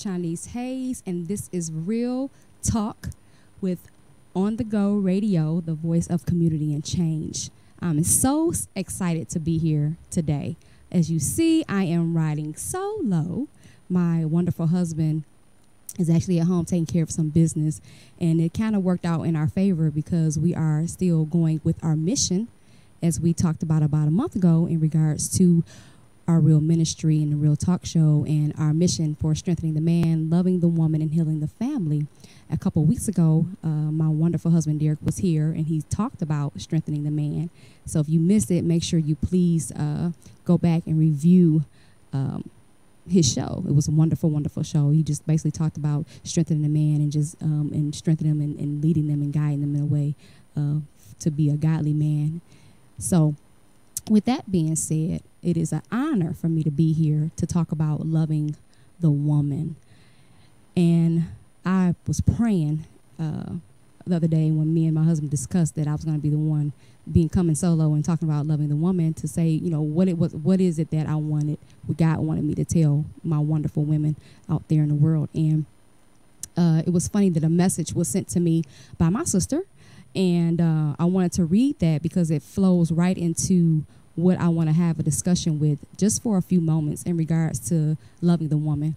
Chinese Hayes, and this is Real Talk with On the Go Radio, the voice of community and change. I'm so excited to be here today. As you see, I am riding solo. My wonderful husband is actually at home taking care of some business, and it kind of worked out in our favor because we are still going with our mission, as we talked about a month ago, in regards to our real ministry and the Real Talk Show and our mission for strengthening the man, loving the woman, and healing the family. A couple of weeks ago, my wonderful husband Derek was here, and he talked about strengthening the man. So if you missed it, make sure you please go back and review his show. It was a wonderful, wonderful show. He just basically talked about strengthening the man and just and strengthening them and leading them and guiding them in a way to be a godly man. So with that being said, it is an honor for me to be here to talk about loving the woman. And I was praying the other day when me and my husband discussed that I was going to be the one coming solo and talking about loving the woman, to say, you know, what is it that I wanted, what God wanted me to tell my wonderful women out there in the world. And it was funny that a message was sent to me by my sister, and I wanted to read that because it flows right into what I want to have a discussion with just for a few moments in regards to loving the woman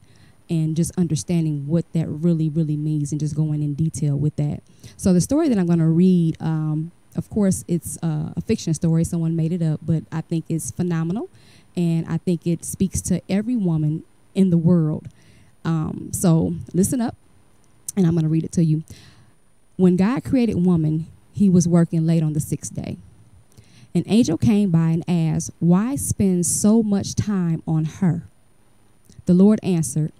and just understanding what that really, really means, and just going in detail with that. So the story that I'm going to read, of course, it's a fiction story. Someone made it up, but I think it's phenomenal, and I think it speaks to every woman in the world. So listen up, and I'm going to read it to you. When God created woman, he was working late on the sixth day. An angel came by and asked, "Why spend so much time on her?" The Lord answered,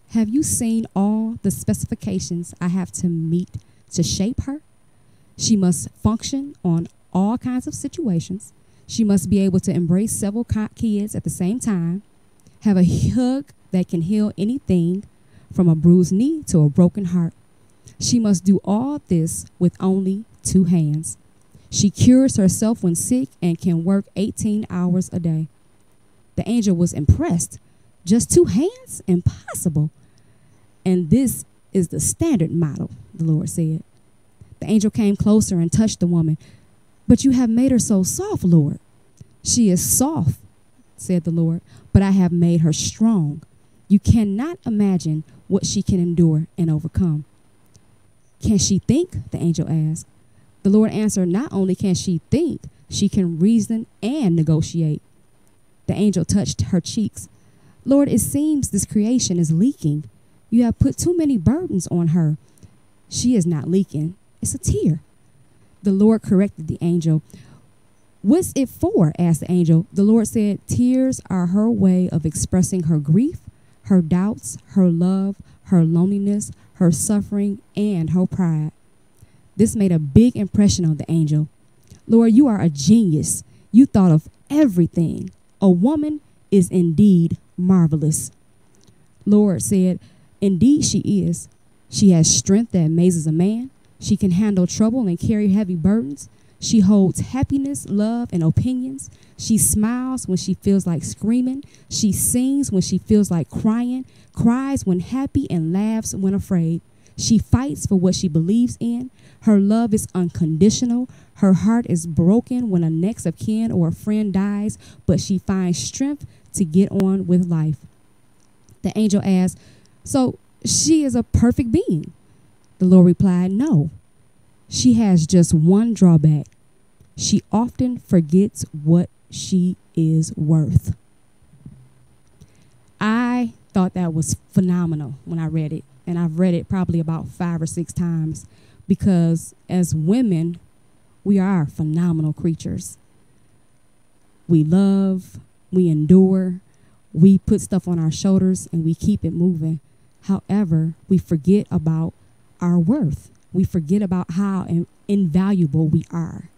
"Have you seen all the specifications I have to meet to shape her? She must function on all kinds of situations. She must be able to embrace several kids at the same time, have a hug that can heal anything from a bruised knee to a broken heart. She must do all this with only 2 hands. She cures herself when sick and can work 18 hours a day." The angel was impressed. Just 2 hands? Impossible. "And this is the standard model," the Lord said. The angel came closer and touched the woman. "But you have made her so soft, Lord." "She is soft," said the Lord, "but I have made her strong. You cannot imagine what she can endure and overcome." "Can she think?" the angel asked. The Lord answered, "Not only can she think, she can reason and negotiate." The angel touched her cheeks. "Lord, it seems this creation is leaking. You have put too many burdens on her." "She is not leaking. It's a tear." The Lord corrected the angel. "What's it for?" asked the angel. The Lord said, "Tears are her way of expressing her grief, her doubts, her love, her loneliness, her suffering, and her pride." This made a big impression on the angel. "Lord, you are a genius. You thought of everything. A woman is indeed marvelous." Lord said, "Indeed she is. She has strength that amazes a man. She can handle trouble and carry heavy burdens. She holds happiness, love, and opinions. She smiles when she feels like screaming. She sings when she feels like crying, cries when happy, and laughs when afraid. She fights for what she believes in. Her love is unconditional. Her heart is broken when a next of kin or a friend dies, but she finds strength to get on with life." The angel asked, "So she is a perfect being?" The Lord replied, "No. She has just one drawback. She often forgets what she is worth." I thought that was phenomenal when I read it. And I've read it probably about 5 or 6 times, because as women, we are phenomenal creatures. We love, we endure, we put stuff on our shoulders, and we keep it moving. However, we forget about our worth. We forget about how invaluable we are.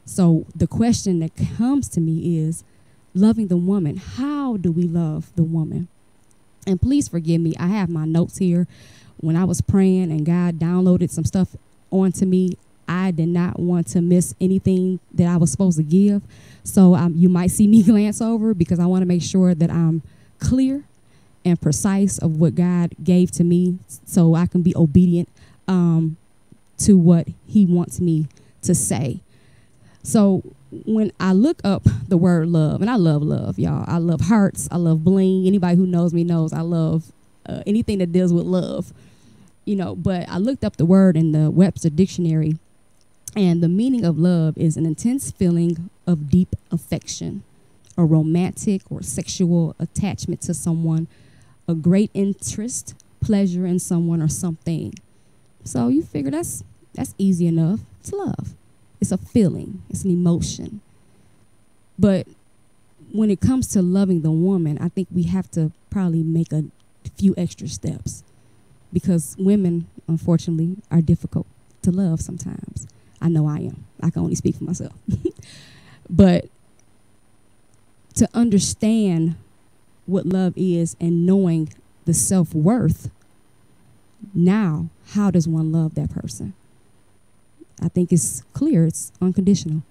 So the question that comes to me is, loving the woman, how do we love the woman? And please forgive me, I have my notes here. When I was praying and God downloaded some stuff onto me, I did not want to miss anything that I was supposed to give. So you might see me glance over, because I want to make sure that I'm clear and precise of what God gave to me so I can be obedient to what he wants me to say. So when I look up the word love, and I love, y'all. I love hearts. I love bling. Anybody who knows me knows I love anything that deals with love. But I looked up the word in the Webster Dictionary, and the meaning of love is an intense feeling of deep affection, a romantic or sexual attachment to someone, a great interest, pleasure in someone or something. So you figure that's easy enough to love. It's a feeling. It's an emotion. But when it comes to loving the woman, I think we have to probably make a few extra steps, because women, unfortunately, are difficult to love sometimes. I know I am. I can only speak for myself. But to understand what love is and knowing the self-worth, now, how does one love that person? I think it's clear. It's unconditional.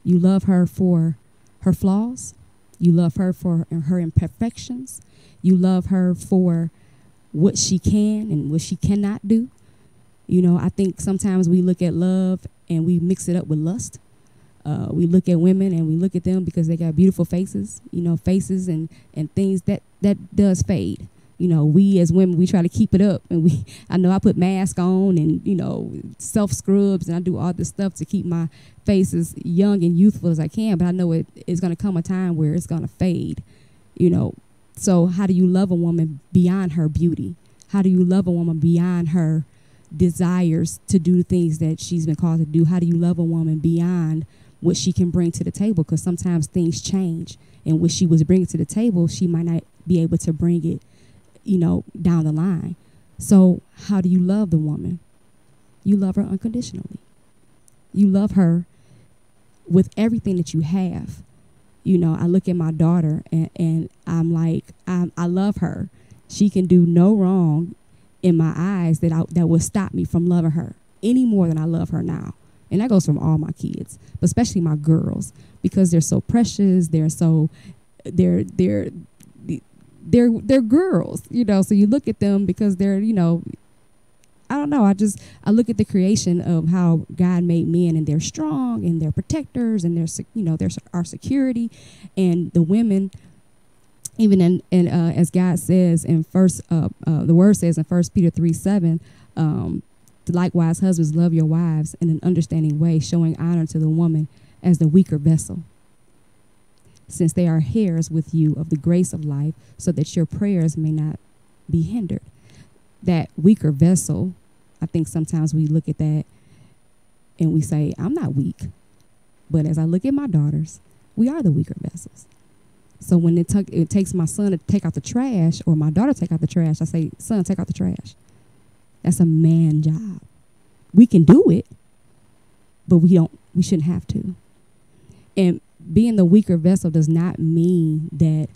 You love her for her flaws. You love her for her imperfections. You love her for what she can and what she cannot do. I think sometimes we look at love and we mix it up with lust. We look at women and we look at them because they got beautiful faces, faces and things that does fade. We as women, we try to keep it up, and I know I put mask on and, self scrubs, and I do all this stuff to keep my face as young and youthful as I can, but I know it's going to come a time where it's going to fade, So how do you love a woman beyond her beauty? How do you love a woman beyond her desires to do things that she's been called to do? How do you love a woman beyond what she can bring to the table? Because sometimes things change, and what she was bringing to the table, she might not be able to bring it down the line. So how do you love the woman? You love her unconditionally. You love her with everything that you have. I look at my daughter and I'm like, I love her. She can do no wrong in my eyes that would stop me from loving her any more than I love her now. And that goes from all my kids, but especially my girls, because they're so precious. They're girls, so you look at them because they're, I don't know. I look at the creation of how God made men, and they're strong and they're protectors and they're our security, and the women, even in as God says in the word says in 1 Peter 3:7, likewise, husbands, love your wives in an understanding way, showing honor to the woman as the weaker vessel, since they are heirs with you of the grace of life, so that your prayers may not be hindered. That weaker vessel, I think sometimes we look at that and we say, I'm not weak. But as I look at my daughters, we are the weaker vessels. So when it takes my son to take out the trash, or my daughter to take out the trash, I say, son, take out the trash. That's a man job. We can do it, but we shouldn't have to. And being the weaker vessel does not mean that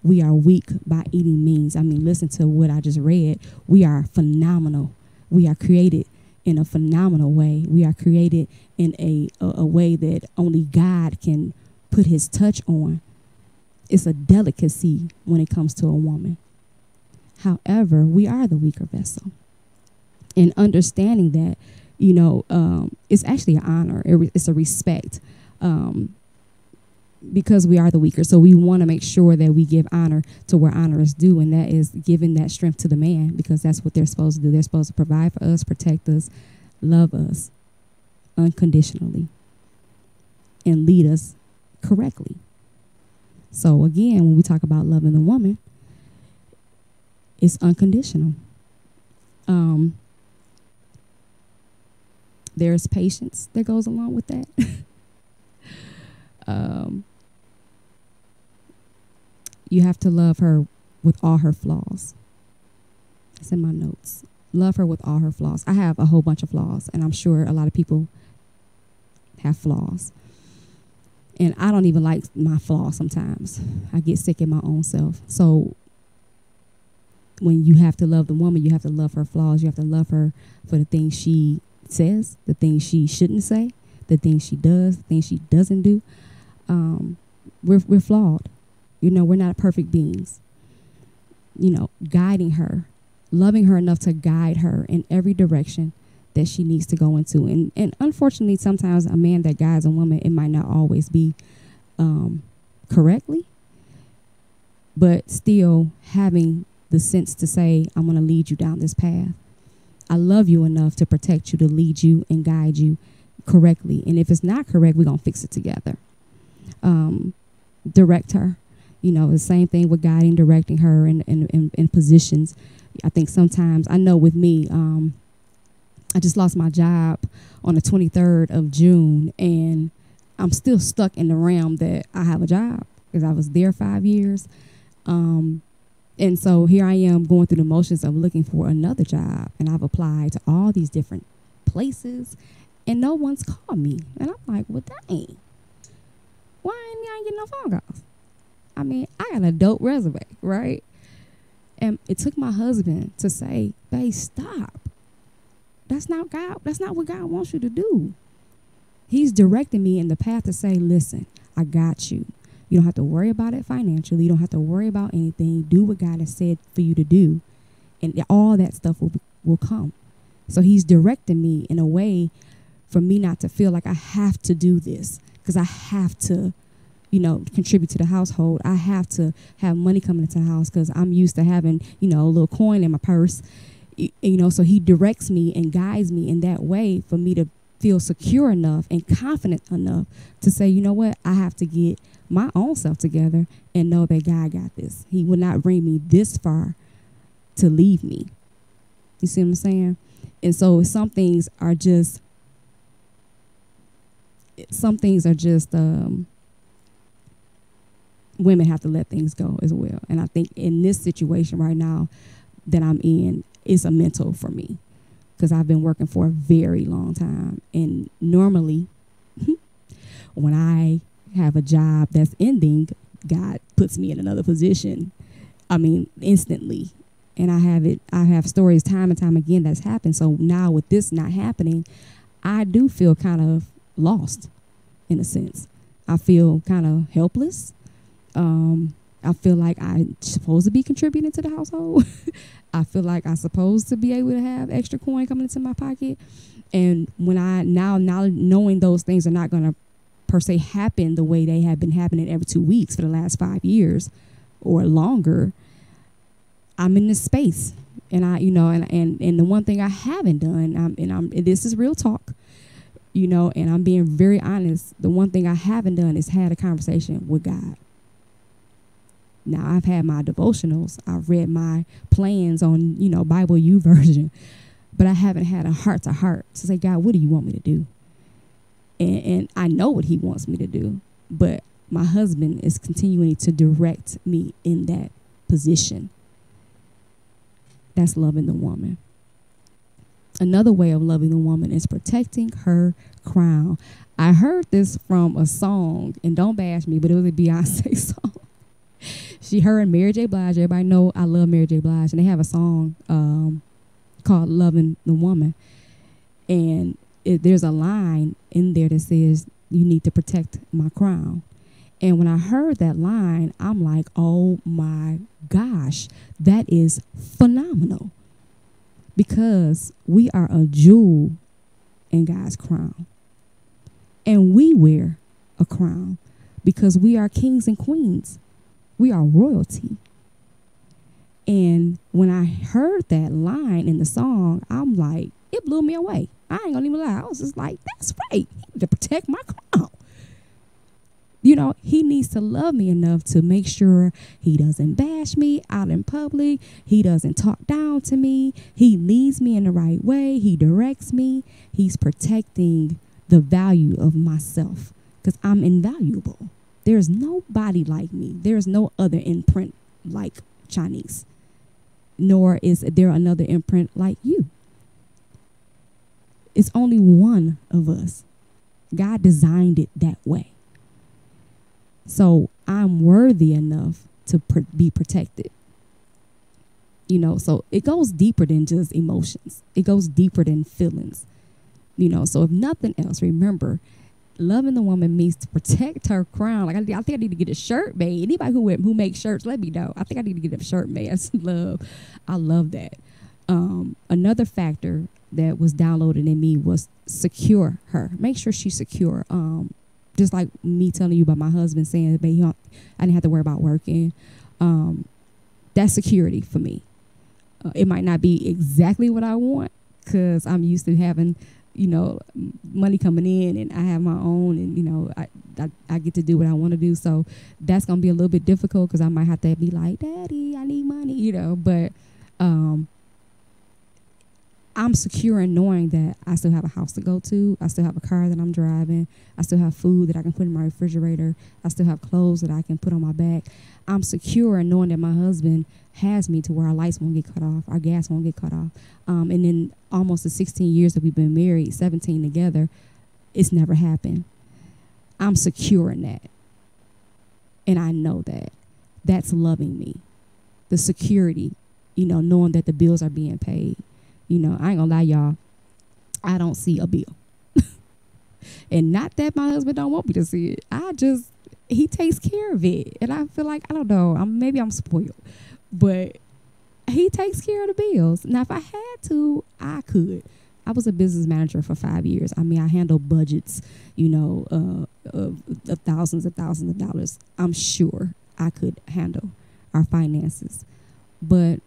we are weak by any means. I mean, listen to what I just read. We are phenomenal. We are created in a phenomenal way. We are created in a way that only God can put his touch on. It's a delicacy when it comes to a woman. However, we are the weaker vessel. And understanding that, it's actually an honor. It's a respect. Because we are the weaker. So we want to make sure that we give honor to where honor is due, and that is giving that strength to the man, because that's what they're supposed to do. They're supposed to provide for us, protect us, love us unconditionally, and lead us correctly. So again, when we talk about loving the woman, it's unconditional. There's patience that goes along with that. You have to love her with all her flaws. It's in my notes. Love her with all her flaws. I have a whole bunch of flaws, and I'm sure a lot of people have flaws. And I don't even like my flaws sometimes. I get sick in my own self. So when you have to love the woman, you have to love her flaws. You have to love her for the things she says, the things she shouldn't say, the things she does, the things she doesn't do. We're flawed. We're not perfect beings. guiding her, loving her enough to guide her in every direction that she needs to go into. And unfortunately, sometimes a man that guides a woman, it might not always be correctly, but still having the sense to say, I'm going to lead you down this path. I love you enough to protect you, to lead you and guide you correctly. And if it's not correct, we're going to fix it together. Direct her. The same thing with guiding, directing her in positions. I think sometimes, I know with me, I just lost my job on the 23rd of June, and I'm still stuck in the realm that I have a job because I was there 5 years. And so here I am going through the motions of looking for another job, and I've applied to all these different places, and no one's called me. And I'm like, well, dang, why ain't I getting no phone calls? I mean, I got a dope resume, right? And it took my husband to say, babe, stop. That's not God. That's not what God wants you to do. He's directing me in the path to say, listen, I got you. You don't have to worry about it financially. You don't have to worry about anything. Do what God has said for you to do, and all that stuff will come. So he's directing me in a way for me not to feel like I have to do this because I have to, contribute to the household. I have to have money coming into the house because I'm used to having, a little coin in my purse. So he directs me and guides me in that way for me to feel secure enough and confident enough to say, you know what, I have to get my own self together and know that God got this. He would not bring me this far to leave me. You see what I'm saying? And so some things are just women have to let things go as well. And I think in this situation right now that I'm in, it's a mental for me because I've been working for a very long time. And normally when I have a job that's ending, God puts me in another position. I mean, instantly. And I have stories time and time again that's happened. So now with this not happening, I do feel kind of lost in a sense. I feel kind of helpless. I feel like I'm supposed to be contributing to the household. I feel like I'm supposed to be able to have extra coin coming into my pocket. And when I now knowing those things are not going to per se happen the way they have been happening every 2 weeks for the last 5 years or longer, I'm in this space. And and the one thing I haven't done, and this is real talk, and I'm being very honest. The one thing I haven't done is had a conversation with God. Now, I've had my devotionals. I've read my plans on, Bible U version. But I haven't had a heart-to-heart to say, God, what do you want me to do? And I know what he wants me to do. But my husband is continuing to direct me in that position. That's loving the woman. Another way of loving the woman is protecting her crown. I heard this from a song, and don't bash me, but it was a Beyonce song. Her and Mary J. Blige, everybody know I love Mary J. Blige, and they have a song called Loving the Woman. And there's a line in there that says, you need to protect my crown. And when I heard that line, I'm like, oh my gosh, that is phenomenal. Because we are a jewel in God's crown. And we wear a crown because we are kings and queens. We are royalty. And when I heard that line in the song, I'm like, it blew me away. I ain't gonna even lie. I was just like, that's right. He needs to protect my crown. He needs to love me enough to make sure he doesn't bash me out in public. He doesn't talk down to me. He leads me in the right way. He directs me. He's protecting the value of myself because I'm invaluable. There's nobody like me. There's no other imprint like Chinese, nor is there another imprint like you. It's only one of us. God designed it that way. So I'm worthy enough to be protected. So it goes deeper than just emotions. It goes deeper than feelings. So if nothing else, remember, loving the woman means to protect her crown. Like I think I need to get a shirt made. Anybody who makes shirts, let me know. I think I need to get a shirt made. I love that. Another factor that was downloaded in me was secure her. Make sure she's secure. Just like me telling you about my husband saying, "Baby, I didn't have to worry about working." That's security for me. It might not be exactly what I want because I'm used to having, money coming in, and I have my own, and I get to do what I want to do. So that's gonna be a little bit difficult because I might have to be like, "Daddy, I need money," But I'm secure in knowing that I still have a house to go to. I still have a car that I'm driving. I still have food that I can put in my refrigerator. I still have clothes that I can put on my back. I'm secure in knowing that my husband has me to where our lights won't get cut off, our gas won't get cut off. And in almost the 16 years that we've been married, 17 together, it's never happened. I'm secure in that. And I know that. That's loving me. The security, knowing that the bills are being paid. I ain't gonna lie, y'all. I don't see a bill. And not that my husband don't want me to see it. He takes care of it. And I feel like, I don't know, maybe I'm spoiled. But he takes care of the bills. Now, if I had to, I could. I was a business manager for 5 years. I handled budgets, of thousands of dollars. I'm sure I could handle our finances. But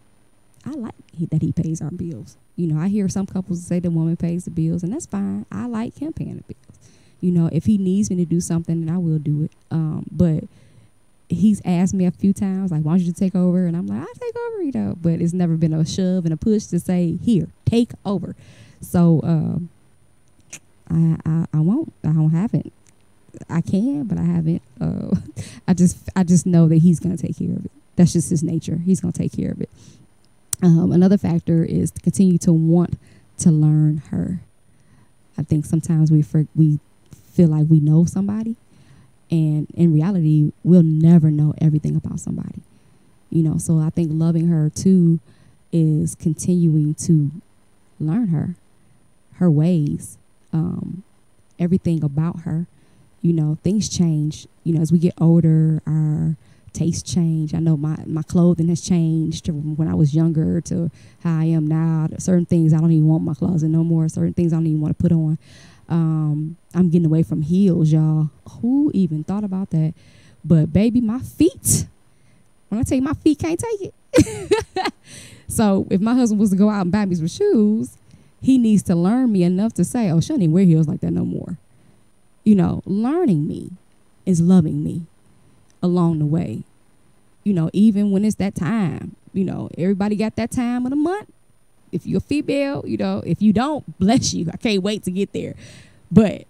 I like that he pays our bills. I hear some couples say the woman pays the bills, and that's fine. I like him paying the bills. If he needs me to do something, then I will do it. But he's asked me a few times, like, "Why don't you take over?" And I'm like, "I'll take over," But it's never been a shove and a push to say, "Here, take over." So I won't. I don't have it. I can, but I haven't. I just know that he's gonna take care of it. That's just his nature. He's gonna take care of it. Another factor is to continue to want to learn her. I think sometimes we feel like we know somebody, and in reality, we'll never know everything about somebody. So I think loving her too is continuing to learn her ways, everything about her. Things change. As we get older, our tastes change. I know my clothing has changed from when I was younger to how I am now. Certain things I don't even want in my closet no more. Certain things I don't even want to put on. I'm getting away from heels, y'all. Who even thought about that? But baby, my feet. When I tell you my feet can't take it. So if my husband was to go out and buy me some shoes, he needs to learn me enough to say, "Oh, she don't even wear heels like that no more." Learning me is loving me along the way. Even when it's that time, everybody got that time of the month. If you're a female, if you don't, bless you. I can't wait to get there. But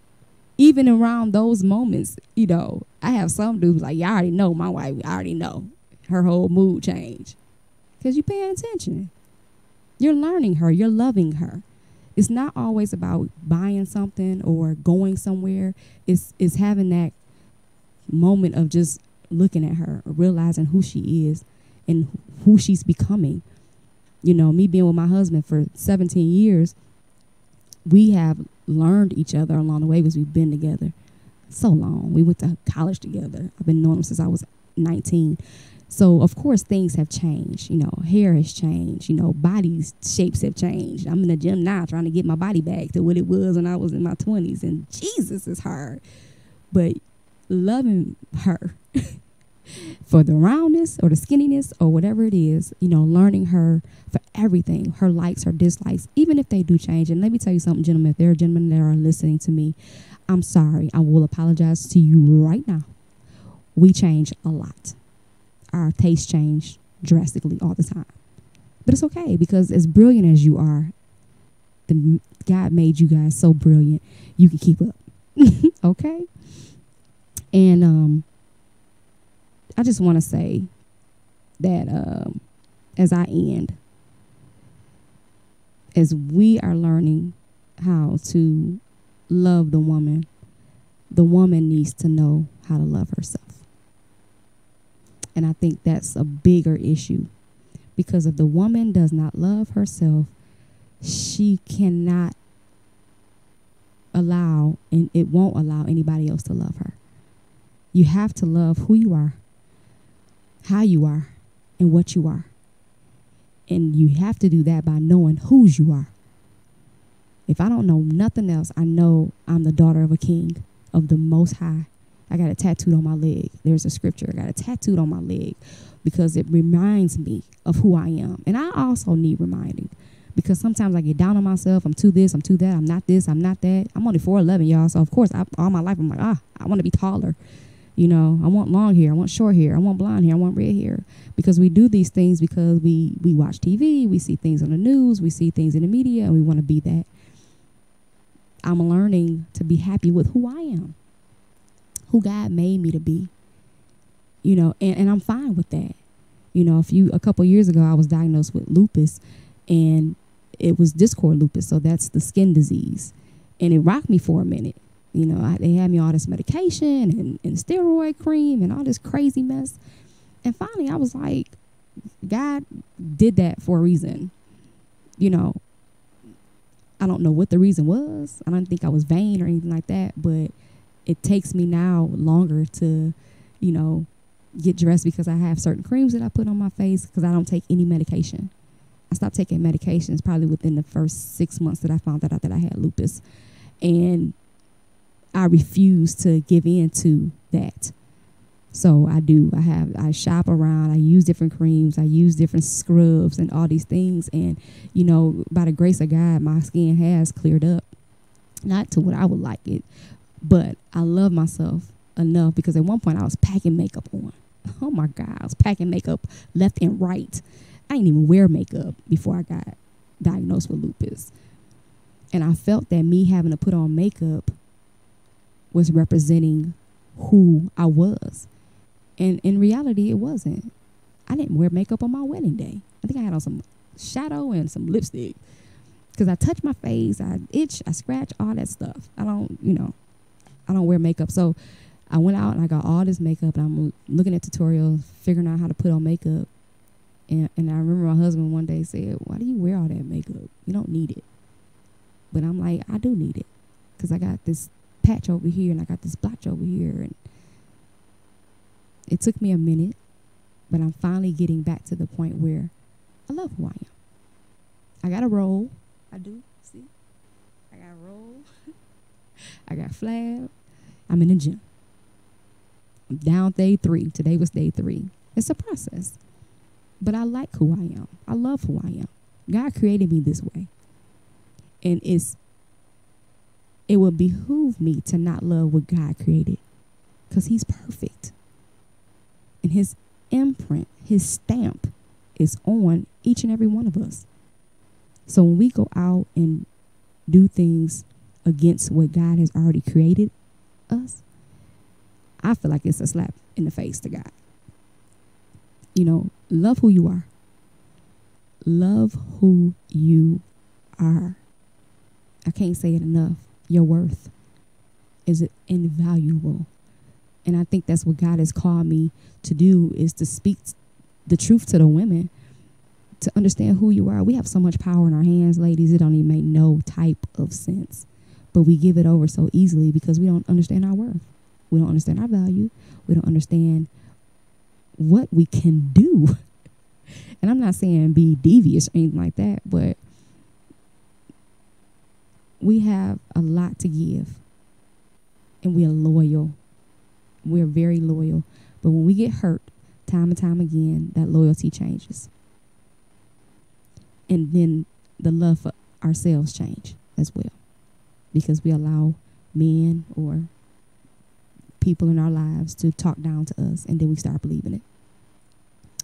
even around those moments, I have some dudes like, "Yeah, I already know my wife. I already know her whole mood change." Because you're paying attention. You're learning her. You're loving her. It's not always about buying something or going somewhere. It's having that moment of just looking at her, realizing who she is and who she's becoming. Me being with my husband for 17 years, we have learned each other along the way because we've been together so long. We went to college together. I've been knowing him since I was 19. So, of course, things have changed. Hair has changed. Body shapes have changed. I'm in the gym now trying to get my body back to what it was when I was in my 20s. And Jesus, is hard. But loving her for the roundness or the skinniness or whatever it is, learning her for everything, her likes, her dislikes, even if they do change. And let me tell you something, gentlemen, if there are gentlemen that are listening to me, I'm sorry. I will apologize to you right now. We change a lot. Our tastes change drastically all the time. But it's okay, because as brilliant as you are, God made you guys so brilliant, you can keep up. Okay? And I just want to say that as I end, as we are learning how to love the woman needs to know how to love herself. And I think that's a bigger issue, because if the woman does not love herself, she cannot allow and it won't allow anybody else to love her. You have to love who you are, how you are, and what you are. And you have to do that by knowing whose you are. If I don't know nothing else, I know I'm the daughter of a king, of the Most High. I got it tattooed on my leg. There's a scripture. I got it tattooed on my leg because it reminds me of who I am. And I also need reminding because sometimes I get down on myself. I'm too this, I'm too that. I'm not this, I'm not that. I'm only 4'11", y'all. So, of course, all my life, I'm like, I want to be taller. You know, I want long hair. I want short hair. I want blonde hair. I want red hair. Because we do these things because we watch TV. We see things on the news. We see things in the media, and we want to be that. I'm learning to be happy with who I am, who God made me to be, you know, and I'm fine with that. You know, a couple years ago, I was diagnosed with lupus, and it was discord lupus, so that's the skin disease, and it rocked me for a minute. You know, they had me all this medication and steroid cream and all this crazy mess, and finally I was like, God did that for a reason. You know, I don't know what the reason was. I don't think I was vain or anything like that, but it takes me now longer to, you know, get dressed because I have certain creams that I put on my face because I don't take any medication. I stopped taking medications probably within the first 6 months that I found out that I had lupus. And I refuse to give in to that. So I shop around, I use different creams, I use different scrubs and all these things. And, you know, by the grace of God, my skin has cleared up. Not to what I would like it, but I love myself enough because at one point I was packing makeup on. Oh my God, I was packing makeup left and right. I didn't even wear makeup before I got diagnosed with lupus. And I felt that me having to put on makeup was representing who I was. And in reality, it wasn't. I didn't wear makeup on my wedding day. I think I had on some shadow and some lipstick because I touch my face, I itch, I scratch, all that stuff. I don't wear makeup. So I went out and I got all this makeup and I'm looking at tutorials, figuring out how to put on makeup. And I remember my husband one day said, why do you wear all that makeup? You don't need it. But I'm like, I do need it because I got this patch over here and I got this blotch over here. And it took me a minute, but I'm finally getting back to the point where I love who I am. I got a roll. I do. See? I got a roll. I got flab. I'm in the gym. I'm down day 3. Today was day 3. It's a process. But I like who I am. I love who I am. God created me this way. And it would behoove me to not love what God created because he's perfect. And his imprint, his stamp is on each and every one of us. So when we go out and do things against what God has already created us, I feel like it's a slap in the face to God. You know, love who you are. Love who you are. I can't say it enough. Your worth is invaluable. And I think that's what God has called me to do, is to speak the truth to the women, to understand who you are. We have so much power in our hands, ladies. It don't even make no type of sense. But we give it over so easily because we don't understand our worth. We don't understand our value. We don't understand what we can do. And I'm not saying be devious or anything like that, but we have a lot to give. And we are loyal. We're very loyal. But when we get hurt time and time again, that loyalty changes. And then the love for ourselves change as well. Because we allow men or people in our lives to talk down to us, and then we start believing it.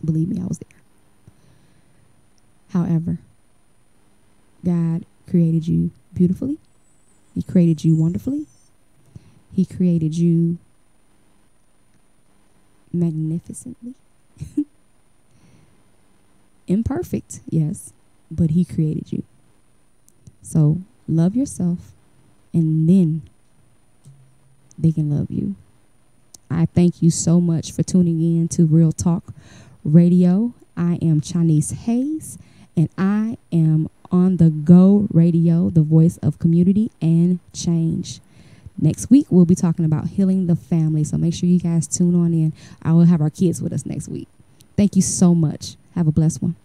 Believe me, I was there. However, God created you beautifully. He created you wonderfully. He created you magnificently. Imperfect, yes, but he created you. So love yourself, and then they can love you. I thank you so much for tuning in to Real Talk Radio. I am Chanice Hayes, and I am on the Go Radio, the voice of community and change. Next week, we'll be talking about healing the family. So make sure you guys tune on in. I will have our kids with us next week. Thank you so much. Have a blessed one.